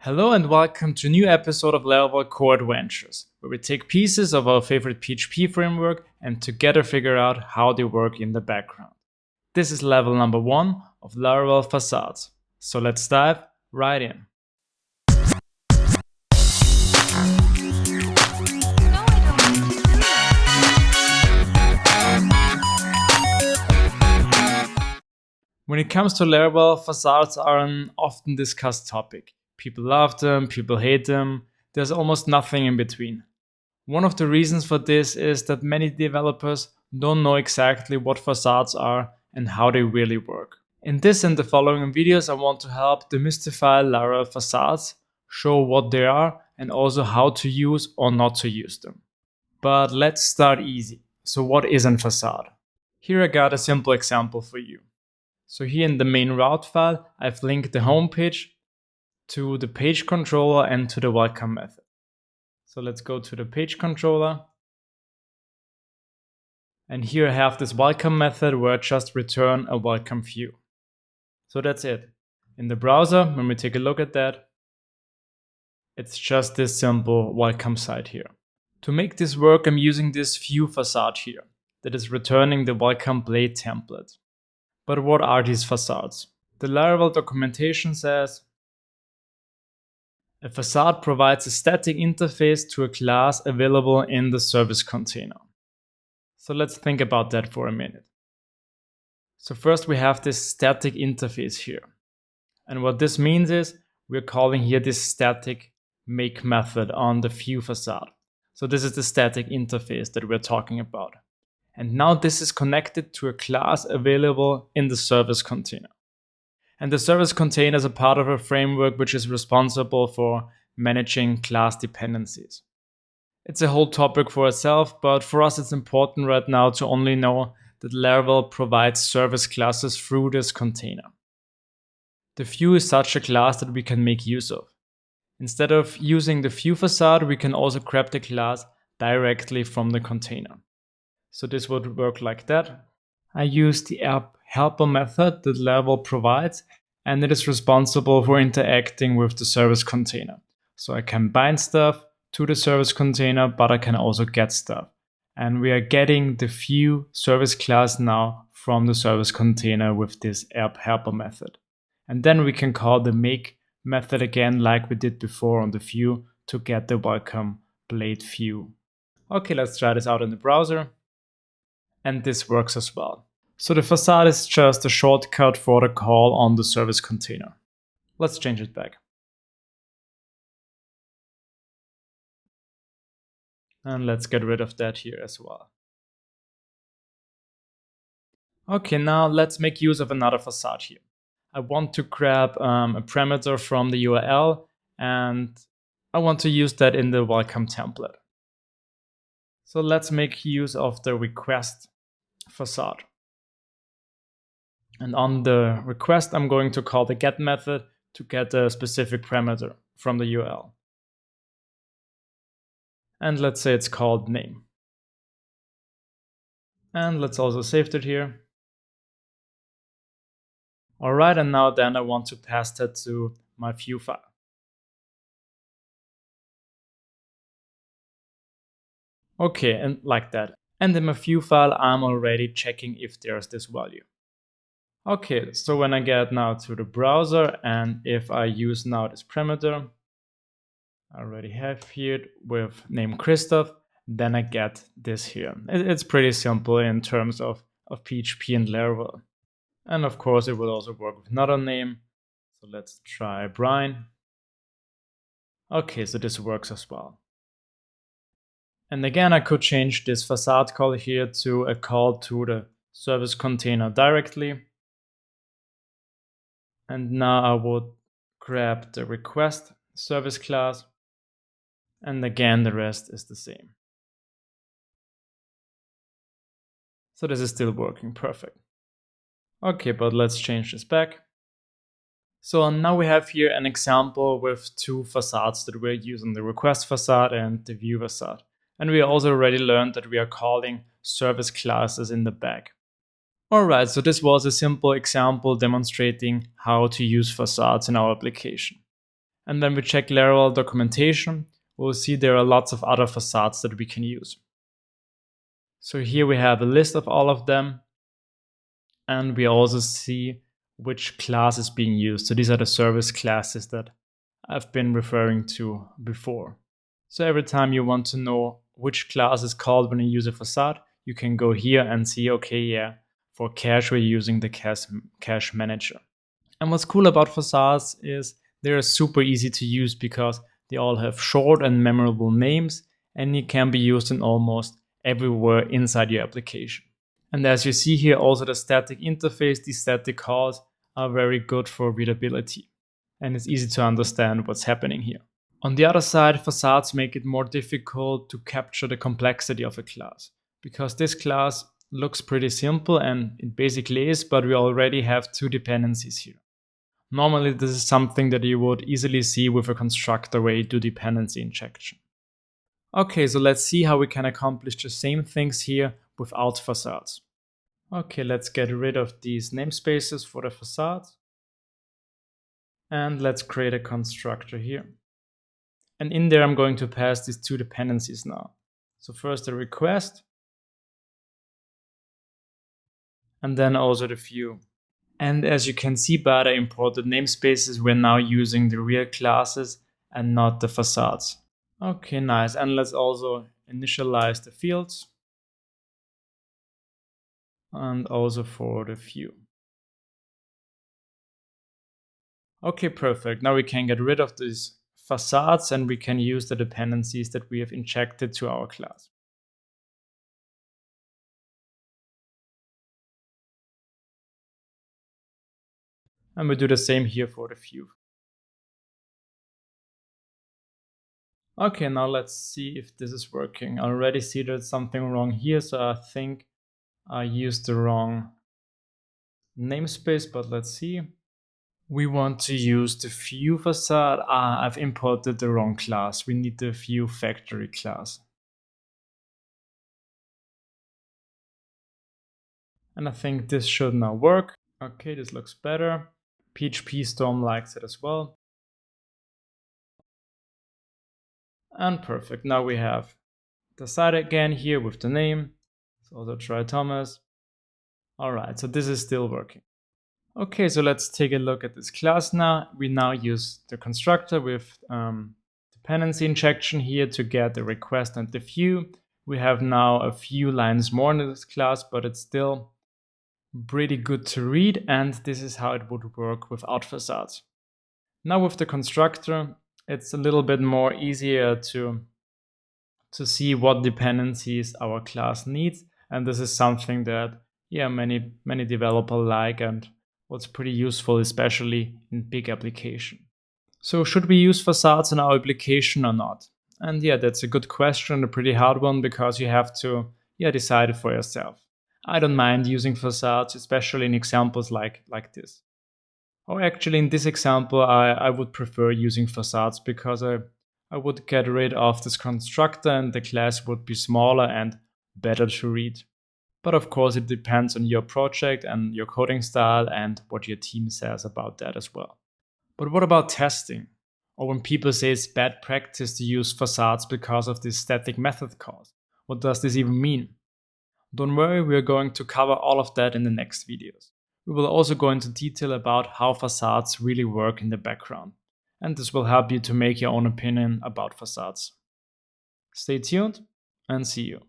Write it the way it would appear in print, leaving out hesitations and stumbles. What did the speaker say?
Hello and welcome to a new episode of Laravel Core Adventures, where we take pieces of our favorite PHP framework and together figure out how they work in the background. This is level number 1 of Laravel Facades, so let's dive right in. When it comes to Laravel, facades are an often discussed topic. People love them, people hate them, there's almost nothing in between. One of the reasons for this is that many developers don't know exactly what facades are and how they really work. In this and the following videos, I want to help demystify Laravel facades, show what they are, and also how to use or not to use them. But let's start easy. So what is a facade? Here I got a simple example for you. So here in the main route file, I've linked the home page to the page controller and to the welcome method. So let's go to the page controller. And here I have this welcome method where I just return a welcome view. So that's it. In the browser, when we take a look at that, it's just this simple welcome site here. To make this work, I'm using this view facade here that is returning the welcome blade template. But what are these facades? The Laravel documentation says a facade provides a static interface to a class available in the service container. So let's think about that for a minute. So first we have this static interface here. And what this means is we're calling here this static make method on the view facade. So this is the static interface that we're talking about. And now this is connected to a class available in the service container. And the service container is a part of a framework which is responsible for managing class dependencies. It's a whole topic for itself, but for us it's important right now to only know that Laravel provides service classes through this container. The view is such a class that we can make use of. Instead of using the view facade, we can also grab the class directly from the container. So this would work like that. I use the app helper method that Laravel provides, and it is responsible for interacting with the service container. So I can bind stuff to the service container, but I can also get stuff. And we are getting the view service class now from the service container with this app helper method. And then we can call the make method again like we did before on the view to get the welcome blade view. Okay, let's try this out in the browser. And this works as well. So the facade is just a shortcut for the call on the service container. Let's change it back. And let's get rid of that here as well. Okay, now let's make use of another facade here. I want to grab a parameter from the URL and I want to use that in the welcome template. So let's make use of the request facade. And on the request, I'm going to call the get method to get a specific parameter from the URL. And let's say it's called name. And let's also save it here. All right, and now then I want to pass that to my view file. Okay, and like that. And in my view file, I'm already checking if there's this value. Okay, so when I get now to the browser and if I use now this parameter, I already have here with name Christoph, then I get this here. It's pretty simple in terms of PHP and Laravel. And of course, it will also work with another name. So let's try Brian. Okay, so this works as well. And again, I could change this facade call here to a call to the service container directly. And now I would grab the request service class. And again, the rest is the same. So this is still working perfect. Okay, but let's change this back. So now we have here an example with two facades that we're using, the request facade and the view facade. And we also already learned that we are calling service classes in the back. Alright, so this was a simple example demonstrating how to use facades in our application. And when we check Laravel documentation, we'll see there are lots of other facades that we can use. So here we have a list of all of them. And we also see which class is being used. So these are the service classes that I've been referring to before. So every time you want to know which class is called when you use a facade, you can go here and see, okay, yeah, for cache, we're using the cache manager. And what's cool about facades is they're super easy to use because they all have short and memorable names, and it can be used in almost everywhere inside your application. And as you see here, also the static interface, these static calls are very good for readability. And it's easy to understand what's happening here. On the other side, facades make it more difficult to capture the complexity of a class, because this class looks pretty simple, and it basically is, but we already have two dependencies here. Normally, this is something that you would easily see with a constructor where you do dependency injection. Okay, so let's see how we can accomplish the same things here without facades. Okay, let's get rid of these namespaces for the facades. And let's create a constructor here. And in there, I'm going to pass these two dependencies now. So first a request, and then also the view. And as you can see by the imported namespaces, we're now using the real classes and not the facades. Okay, nice. And let's also initialize the fields. And also for the view. Okay, perfect. Now we can get rid of these facades and we can use the dependencies that we have injected to our class. And we do the same here for the view. Okay, now let's see if this is working. I already see there's something wrong here, so I think I used the wrong namespace, but let's see. We want to use the view facade. I've imported the wrong class. We need the view factory class. And I think this should now work. Okay, this looks better. PHP Storm likes it as well. And perfect. Now we have the site again here with the name. Let's also try Thomas. All right, so this is still working. Okay, so let's take a look at this class now. We now use the constructor with dependency injection here to get the request and the view. We have now a few lines more in this class, but it's still pretty good to read, and this is how it would work without facades. Now with the constructor, it's a little bit more easier to see what dependencies our class needs, and this is something that many developers like and what's pretty useful, especially in big application. So should we use facades in our application or not? And that's a good question, a pretty hard one, because you have to decide it for yourself. I don't mind using facades, especially in examples like this. Or actually in this example, I would prefer using facades because I would get rid of this constructor and the class would be smaller and better to read. But of course, it depends on your project and your coding style and what your team says about that as well. But what about testing? Or when people say it's bad practice to use facades because of this static method calls? What does this even mean? Don't worry, we are going to cover all of that in the next videos. We will also go into detail about how facades really work in the background. And this will help you to make your own opinion about facades. Stay tuned and see you.